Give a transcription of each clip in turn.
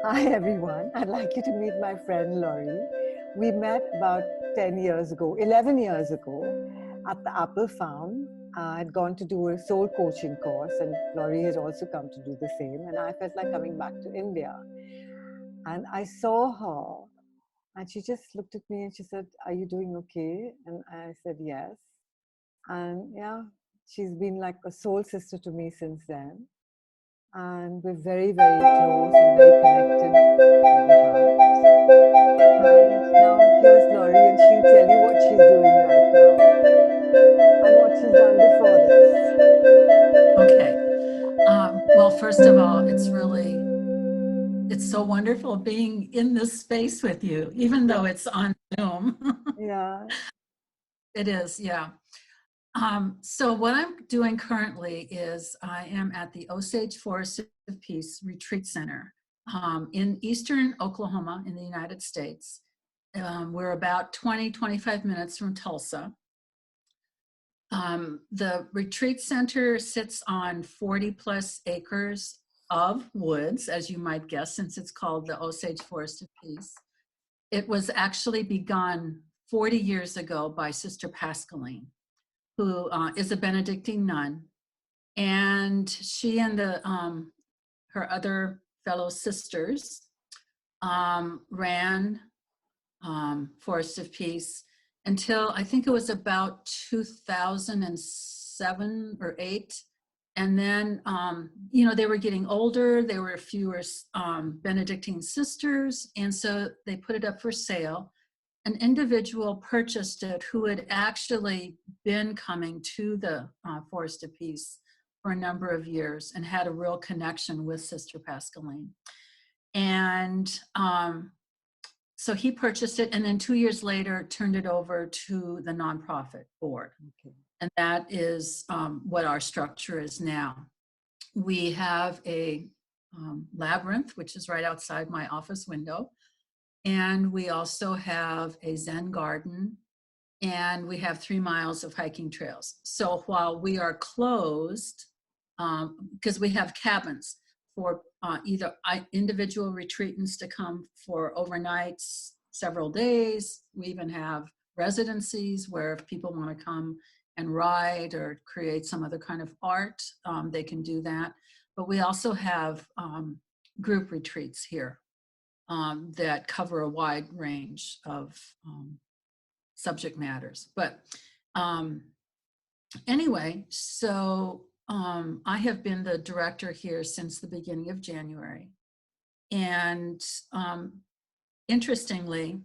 Hi everyone, I'd like you to meet my friend Laurie. We met about 10 years ago, 11 years ago at the Apple Farm. I'd gone to do a soul coaching course, and Laurie had also come to do the same. And I felt like coming back to India. And I saw her, and she just looked at me and she said, "Are you doing okay?" And I said, "Yes." And yeah, she's been like a soul sister to me since then. And we're very, very close and very connected by the heart. And now here's Laurie, and she'll tell you what she's doing right now and what she's done before this. Okay. Well, first of all, it's so wonderful being in this space with you, even though Yeah, it's on Zoom. yeah. It is, yeah. So what I'm doing currently is I am at the Osage Forest of Peace Retreat Center in eastern Oklahoma in the United States. We're about 25 minutes from Tulsa. The retreat center sits on 40 plus acres of woods, as you might guess, since it's called the Osage Forest of Peace. It was actually begun 40 years ago by Sister Pascaline, who is a Benedictine nun. And she and her other fellow sisters ran Forest of Peace until I think it was about 2007 or 8. And then, they were getting older. There were fewer Benedictine sisters. And so they put it up for sale. An individual purchased it who had actually been coming to the Forest of Peace for a number of years and had a real connection with Sister Pascaline. And so he purchased it, and then 2 years later turned it over to the nonprofit board. Okay. And that is what our structure is now. We have a labyrinth, which is right outside my office window. And we also have a Zen garden, and we have 3 miles of hiking trails. So while we are closed, because we have cabins for either individual retreatants to come for overnights, several days. We even have residencies where if people want to come and ride or create some other kind of art, they can do that. But we also have group retreats here that cover a wide range of subject matters. But anyway, so I have been the director here since the beginning of January. And interestingly,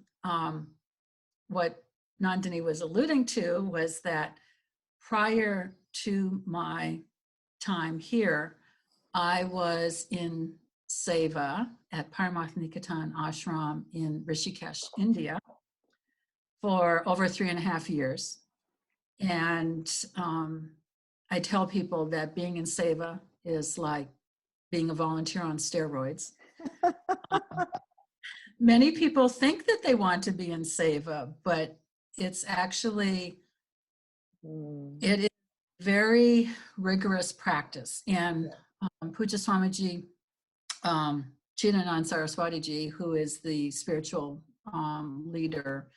what Nandinii was alluding to was that prior to my time here, I was in Seva at Paramahanikotan Ashram in Rishikesh, India, for over 3.5 years. And I tell people that being in Seva is like being a volunteer on steroids. Many people think that they want to be in Seva, but it's actually, it is very rigorous practice. And Puja Swamiji, Chidanand Saraswati Ji, who is the spiritual leader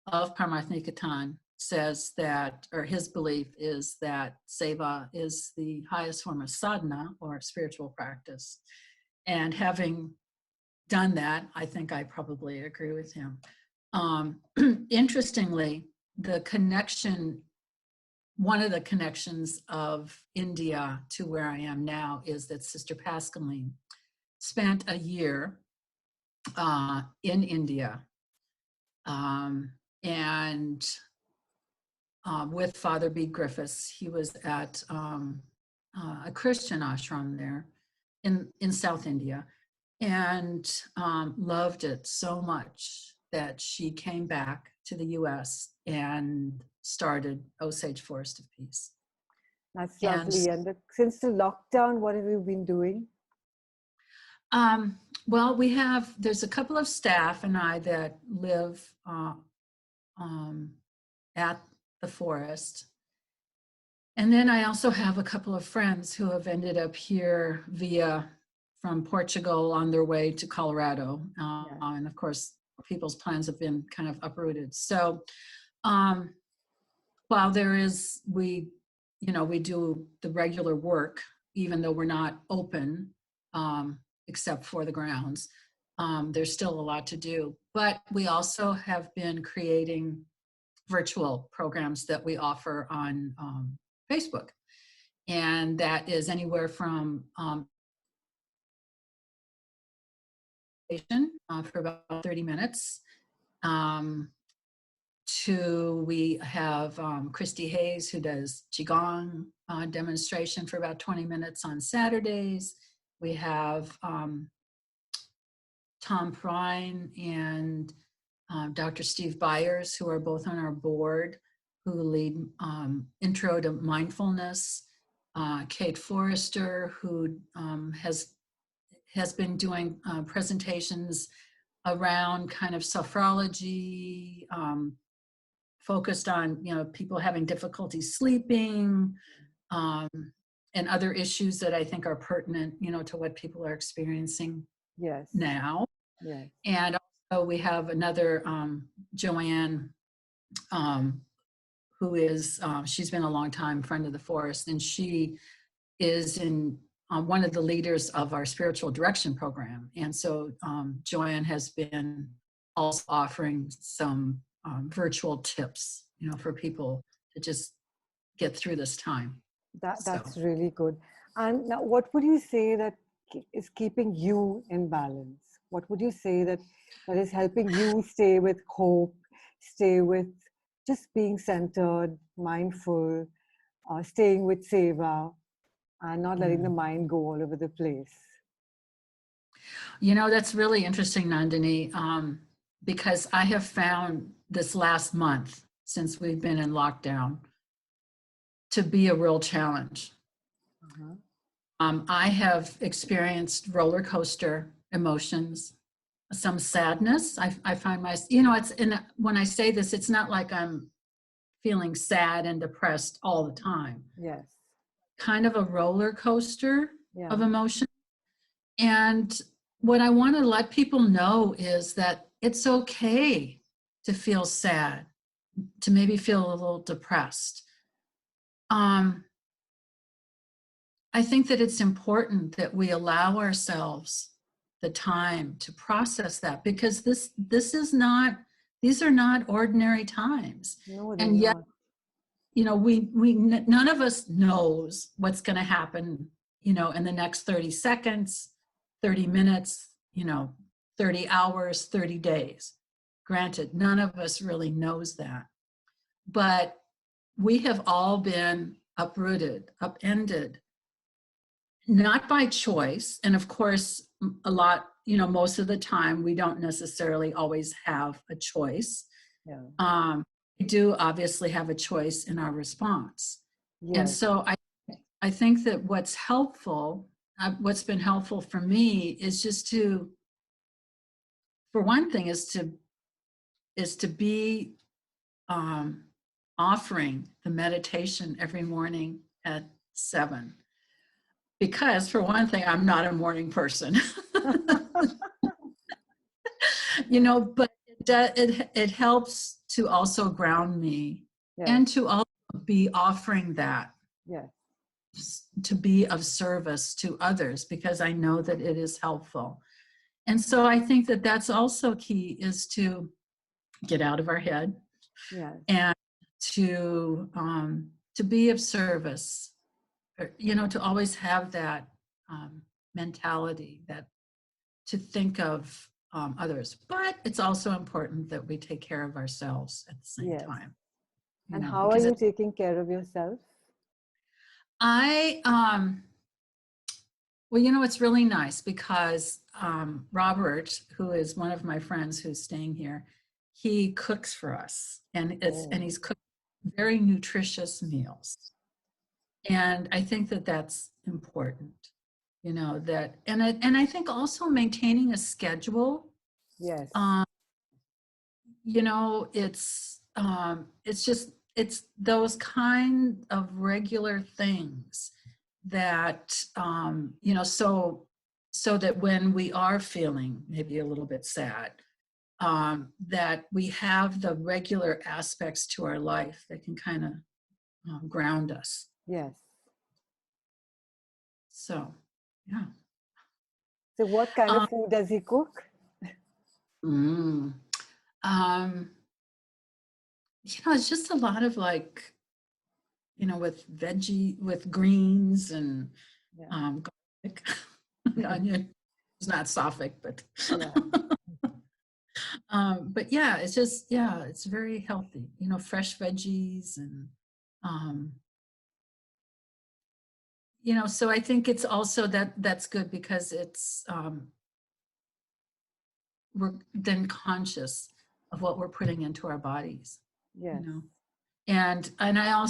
of Paramahanikotan, says that, or his belief is that Seva is the highest form of sadhana or spiritual practice. And having done that, I think I probably agree with him. Interestingly, the connection, one of the connections of India to where I am now is that Sister Pascaline spent a year in India and with Father B. Griffiths. He was at a Christian ashram there in South India, and loved it so much that she came back to the US and started Osage Forest of Peace. That's And lovely. And since the lockdown, what have you been doing? well, there's a couple of staff and I that live at the forest. And then I also have a couple of friends who have ended up here via from Portugal on their way to Colorado. Yeah. And of course, people's plans have been kind of uprooted. So while we do the regular work, even though we're not open, except for the grounds, there's still a lot to do. But we also have been creating virtual programs that we offer on Facebook. And that is anywhere from for about 30 minutes to we have Christy Hayes, who does Qigong demonstration for about 20 minutes on Saturdays. We have Tom Prine and Dr. Steve Byers, who are both on our board, who lead Intro to Mindfulness. Kate Forrester, who has been doing presentations around kind of sophrology, focused on people having difficulty sleeping, and other issues that I think are pertinent to what people are experiencing Yes. now. Yes. And also we have another Joanne, who is she's been a long time friend of the forest, and she is in one of the leaders of our spiritual direction program. And so Joanne has been also offering some virtual tips, for people to just get through this time. That's really good. And now, what would you say that is keeping you in balance? What would you say that is helping you stay with hope, stay with just being centered, mindful, staying with seva, and not letting the mind go all over the place? That's really interesting, Nandinii, because I have found this last month, since we've been in lockdown, to be a real challenge. I have experienced roller coaster emotions, some sadness. I find when I say this, it's not like I'm feeling sad and depressed all the time. Yes. Kind of a roller coaster of emotion. And what I want to let people know is that it's okay to feel sad, to maybe feel a little depressed. I think that it's important that we allow ourselves the time to process that, because these are not ordinary times. No, and yet, not. we none of us knows what's going to happen, in the next 30 seconds, 30 minutes, 30 hours, 30 days. Granted, none of us really knows that. But we have all been uprooted, upended, not by choice. And of course, most of the time, we don't necessarily always have a choice. Yeah. We do obviously have a choice in our response. Yes. And so I think that what's been helpful for me is just to, for one thing, is to be offering the meditation every morning at 7. Because for one thing, I'm not a morning person. But it helps to also ground me. Yes. And to also be offering that. Yes. To be of service to others, because I know that it is helpful. And so I think that that's also key, is to get out of our head. Yes. And to be of service, to always have that mentality, that to think of others. But it's also important that we take care of ourselves at the same time. And how are you taking care of yourself? It's really nice, because Robert, who is one of my friends who's staying here, he cooks for us, and he's cooked very nutritious meals. And I think that that's important, and I think also maintaining a schedule. Yes. It's those kind of regular things that, so that when we are feeling maybe a little bit sad, that we have the regular aspects to our life that can kind of ground us. Yes. So, yeah. So what kind of food does he cook? Mm, it's just a lot of like, with greens and garlic, onion. It's not Sophic, but Yeah. but yeah, it's just, it's very healthy, fresh veggies and so I think it's also that's good because it's we're then conscious of what we're putting into our bodies. Yes. And I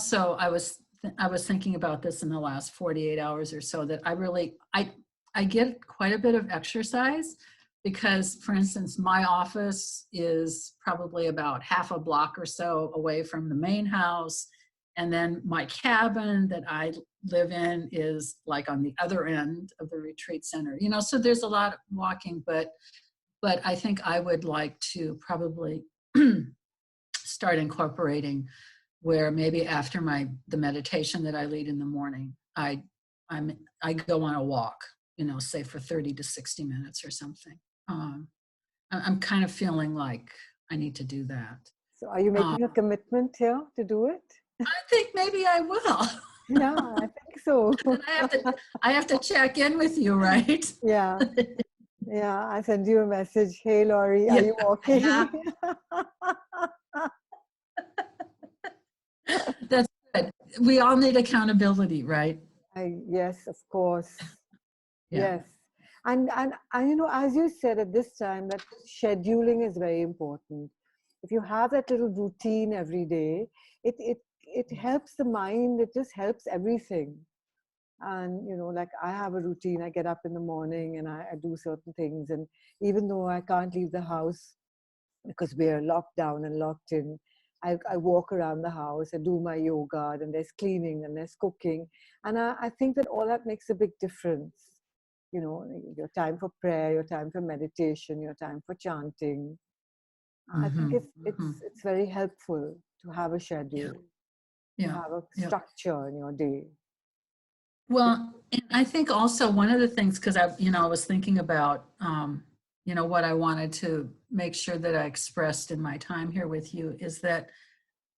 was thinking about this in the last 48 hours or so, that I get quite a bit of exercise because, for instance, my office is probably about half a block or so away from the main house. And then my cabin that I live in is like on the other end of the retreat center, so there's a lot of walking, but I think I would like to probably start incorporating where maybe after the meditation that I lead in the morning, I go on a walk, say for 30 to 60 minutes or something. I'm kind of feeling like I need to do that. So are you making a commitment here to do it? I think maybe I will. Yeah, I think so. I have to check in with you, right? Yeah. Yeah, I send you a message. Hey, Laurie, are you walking? Yeah. That's good. We all need accountability, right? Yes, of course. Yeah. Yes. And as you said at this time, that scheduling is very important. If you have that little routine every day, it helps the mind, it just helps everything. And, like I have a routine, I get up in the morning and I do certain things. And even though I can't leave the house because we're locked down and locked in, I walk around the house, I do my yoga, and there's cleaning and there's cooking. And I think that all that makes a big difference. Your time for prayer, your time for meditation, your time for chanting. I think it's very helpful to have a schedule, to have a structure in your day. Well, and I think also one of the things, because I was thinking about, what I wanted to make sure that I expressed in my time here with you is that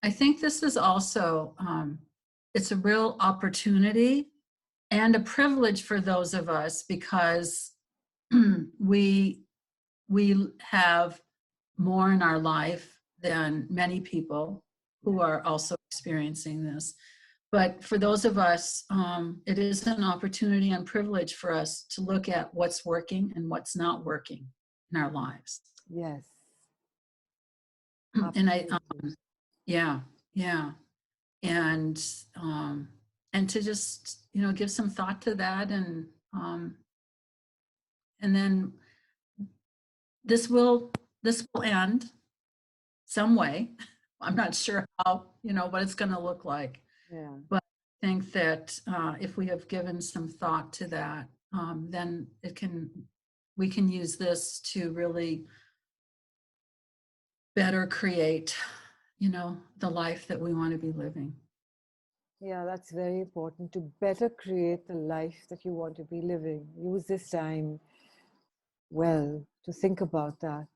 I think this is also, it's a real opportunity and a privilege for those of us because we have more in our life than many people who are also experiencing this. But for those of us, it is an opportunity and privilege for us to look at what's working and what's not working in our lives. Yes. And and to just give some thought to that, and then this will end some way. I'm not sure how, what it's going to look like. Yeah. But I think that if we have given some thought to that, then we can use this to really better create, the life that we want to be living. Yeah, that's very important, to better create the life that you want to be living. Use this time well to think about that.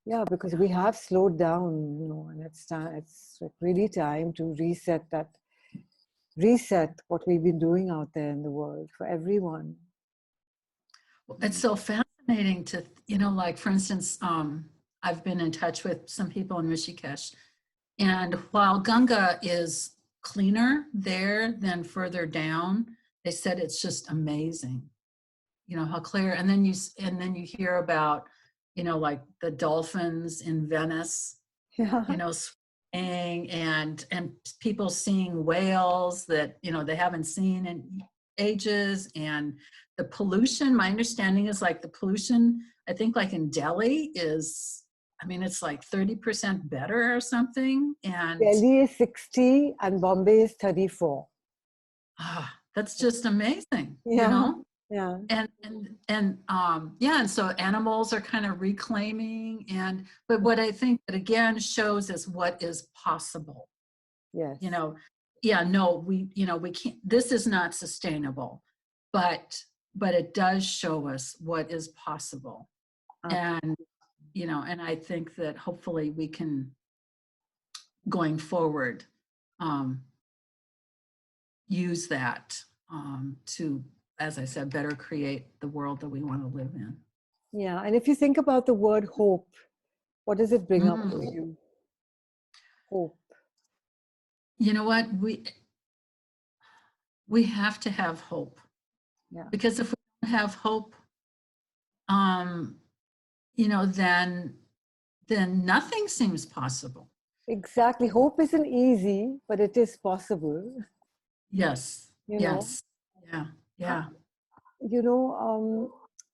Yeah, because we have slowed down, and it's really time to reset what we've been doing out there in the world for everyone. It's so fascinating to, like, for instance, I've been in touch with some people in Rishikesh, and while Ganga is cleaner there than further down, they said it's just amazing, how clear. And then you hear about, like the dolphins in Venice, Yeah. swimming, and people seeing whales that, they haven't seen in ages. And the pollution, my understanding is like the pollution, I think like in Delhi is, it's like 30% better or something. And Delhi is 60 and Bombay is 34. that's just amazing, Yeah. Yeah. And so animals are kind of reclaiming, but what I think that again shows is what is possible. Yes. No, we can't, this is not sustainable, but it does show us what is possible. And and I think that hopefully we can, going forward, use that to, as I said, better create the world that we want to live in. Yeah. And if you think about the word hope, what does it bring up for you? Hope. You know what? We have to have hope. Yeah. Because if we don't have hope, then nothing seems possible. Exactly. Hope isn't easy, but it is possible. Yes. Yes. Yeah.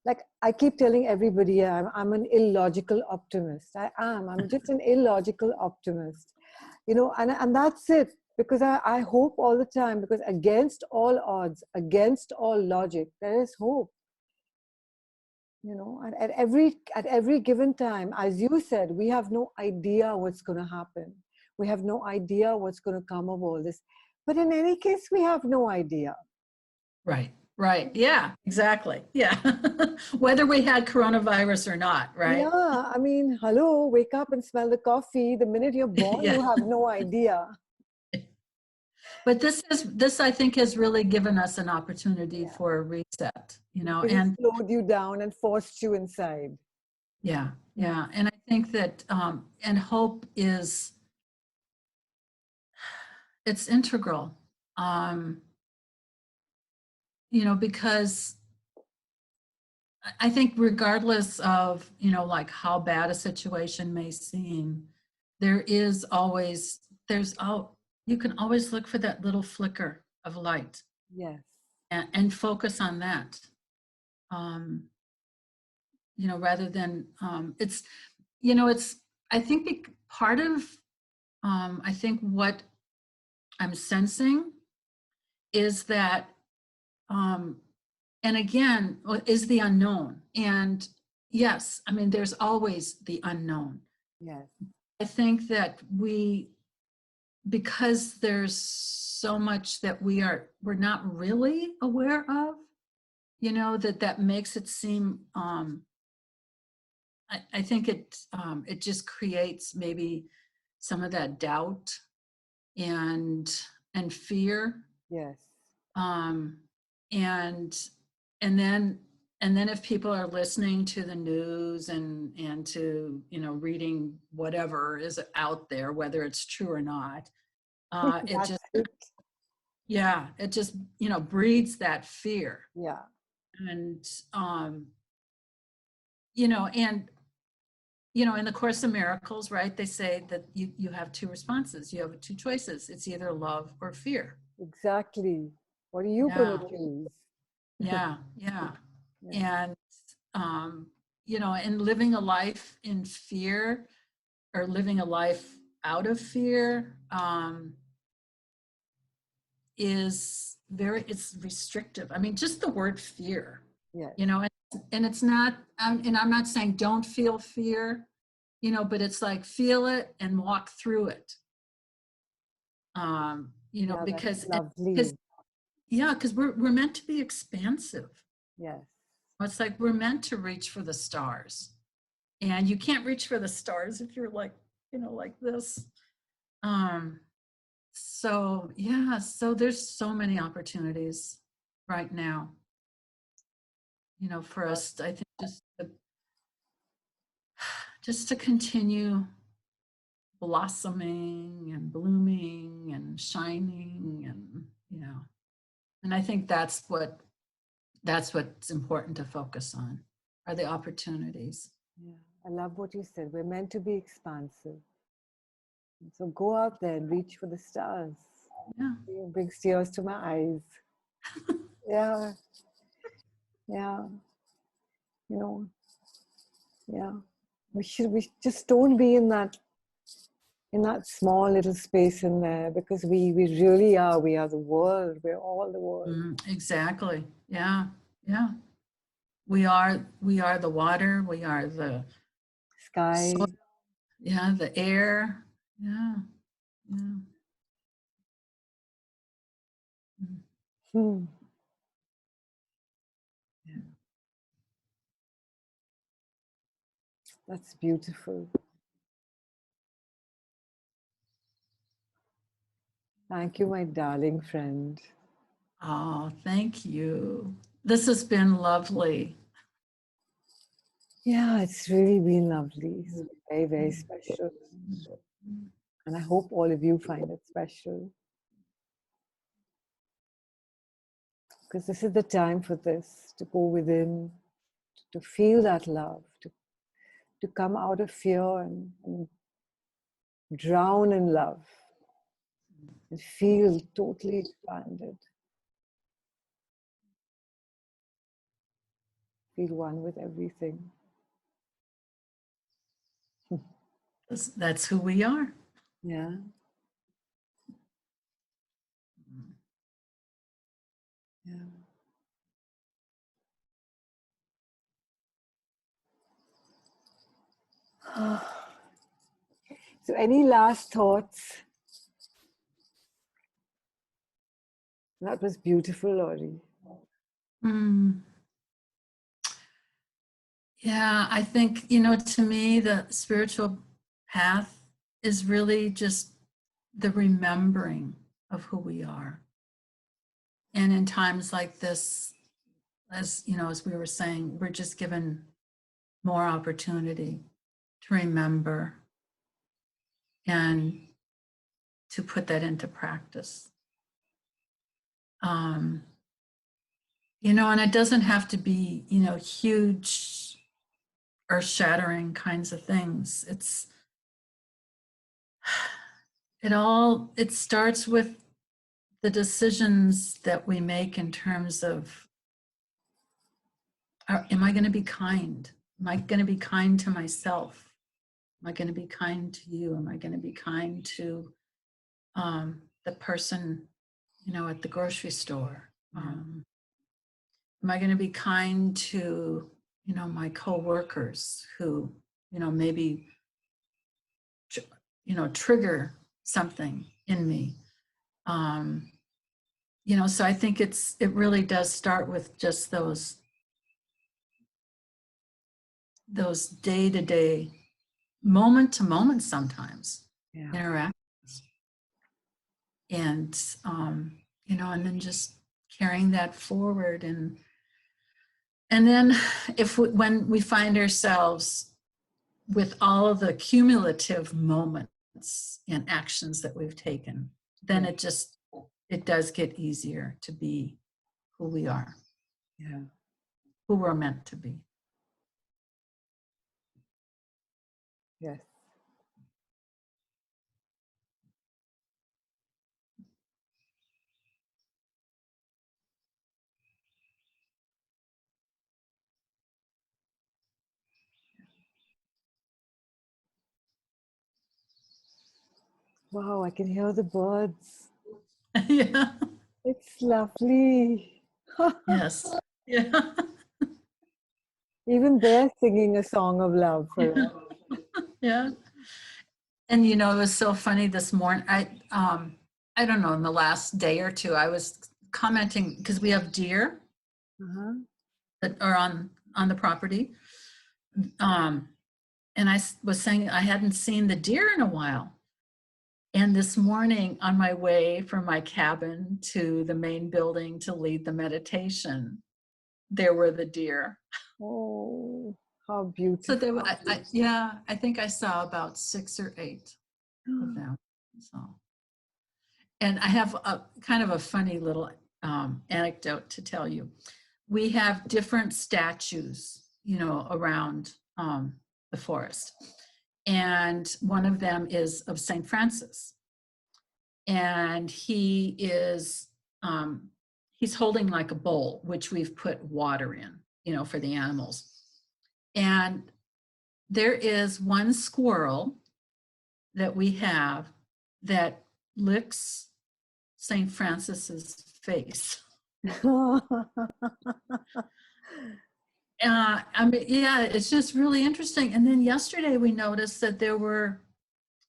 Like I keep telling everybody, I'm an illogical optimist. I'm just an illogical optimist, and that's it, because I hope all the time, because against all odds, against all logic, there is hope. And at every given time, as you said, we have no idea what's going to happen. We have no idea what's going to come of all this. But in any case, we have no idea. Right. Yeah, exactly. Yeah. Whether we had coronavirus or not, right? Yeah. I mean, hello, wake up and smell the coffee. The minute you're born, Yeah. you have no idea. But this I think has really given us an opportunity for a reset, Because and it slowed you down and forced you inside. yeah. And I think that, and hope is, it's integral, because I think regardless of, like how bad a situation may seem, you can always look for that little flicker of light. Yes. And focus on that. Rather than, I think part of, I think what I'm sensing is that, and again, is the unknown. And yes, I mean, there's always the unknown. Yes. I think that because there's so much that we're not really aware of, that makes it seem, I think it just creates maybe some of that doubt and fear. Yes. And then if people are listening to the news and to reading whatever is out there, whether it's true or not, it just breeds that fear. Yeah. And in the Course of Miracles, right, they say that you have two responses. You have two choices. It's either love or fear. Exactly. What are you going to choose? Yeah. And, and living a life in fear or living a life out of fear it's restrictive. I mean, just the word fear, yes. And it's not, and I'm not saying don't feel fear, but it's like feel it and walk through it. Because we're meant to be expansive. Yes. It's like we're meant to reach for the stars, and you can't reach for the stars if you're like, like this. So there's so many opportunities right now, for us, I think just to continue blossoming and blooming and shining, and I think that's what's important to focus on, are the opportunities. Yeah, I love what you said. We're meant to be expansive. So go out there and reach for the stars. Yeah. It brings tears to my eyes. Yeah. Yeah. Yeah. We just don't be in that small little space in there, because we really are. We are the world. We're all the world. Exactly. Yeah. Yeah. We are the water, we are the Sky. soil, yeah, the air. Yeah. Yeah. Mm. Hmm. Yeah. That's beautiful. Thank you, my darling friend. Oh, thank you. This has been lovely. Yeah, it's really been lovely. It's been very, very special. And I hope all of you find it special. Because this is the time for this, to go within, to feel that love, to come out of fear and drown in love and feel totally expanded. Feel one with everything. That's who we are. Yeah. Yeah. So, any last thoughts? That was beautiful, Laurie. Mm. Yeah, I think, to me, the spiritual path is really just the remembering of who we are. And in times like this, as we were saying, we're just given more opportunity to remember and to put that into practice. And it doesn't have to be, huge earth-shattering kinds of things. It starts with the decisions that we make in terms of, am I going to be kind? Am I going to be kind to myself? Am I going to be kind to you? Am I going to be kind to the person, at the grocery store? Am I going to be kind to, my coworkers who, maybe, trigger something in me? So I think it really does start with just those day-to-day, moment-to-moment sometimes interactions. And, and then just carrying that forward. And then when we find ourselves with all of the cumulative moments and actions that we've taken, then it does get easier to be who we are. Yeah. Who we're meant to be. Yes. Wow, I can hear the birds. Yeah. It's lovely. Yes. Yeah. Even they're singing a song of love for us. Yeah. And it was so funny this morning. I don't know, in the last day or two, I was commenting because we have deer that are on the property. And I was saying I hadn't seen the deer in a while. And this morning, on my way from my cabin to the main building to lead the meditation, there were the deer. Oh, how beautiful. So there were, I think I saw about 6 or 8 of them. So, and I have a kind of a funny little anecdote to tell you. We have different statues, around the forest. And one of them is of St. Francis. And he is, he's holding like a bowl, which we've put water in, for the animals. And there is one squirrel that we have that licks St. Francis's face. I mean, yeah, it's just really interesting. And then yesterday we noticed that there were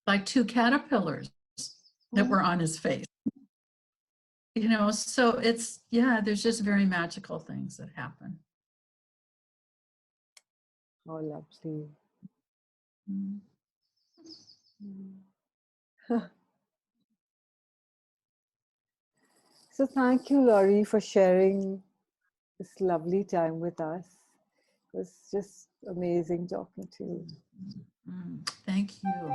like 2 caterpillars that were on his face. You know, so it's, yeah, there's just very magical things that happen. Oh, lovely. Mm. So thank you, Laurie, for sharing this lovely time with us. It was just amazing talking to you. Thank you.